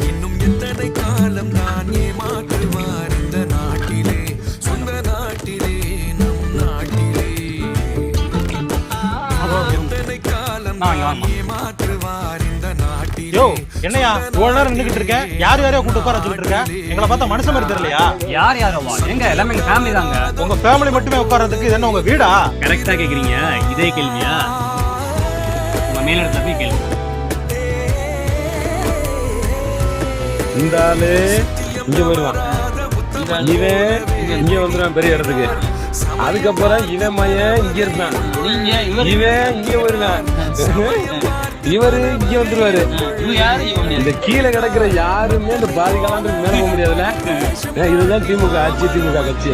இன்னும் எத்தனை காலம் நான் ஏமாற்றுவார் இந்த நாட்டிலே, சொந்த நாட்டிலே, நம் நாட்டிலே. எத்தனை காலம் நான் ஏமாற்றுவார் இந்த நாட்டிலே. யோ என்னையா இவ்வளவு நேரம் நின்றுகிட்டு இருக்கேன், யார் யாரையோ கூட்டு உட்கார வச்சுக்கிட்டு இருக்க? எங்களை பார்த்தா மனுஷன் மாதிரி தெரியலையா? யார் யாரோவா? எங்க எல்லாமே எங்க ஃபேமிலி தாங்க. உங்க ஃபேமிலி மட்டுமே உட்கார்றதுக்கு இது என்ன உங்க வீடா? கரெக்டா கேக்குறீங்க. இதே கேள்வியா உங்க மேலிடத்துல போய் கேள்வி. இந்த ஆளு இங்க வருவான், இவன் இங்க வந்துருவான் பெரிய இடத்துக்கு. அதுக்கப்புறம் இவன் மையன் இங்க இருப்பான், இவன் இங்க வருவான், இவரு இங்க வந்துருவாரு. இந்த கீழே கிடக்குற யாருமே இந்த பாதி காலம் மேல போக முடியாதுல்ல. இதுதான் திமுக ஆட்சி, திமுக கட்சி.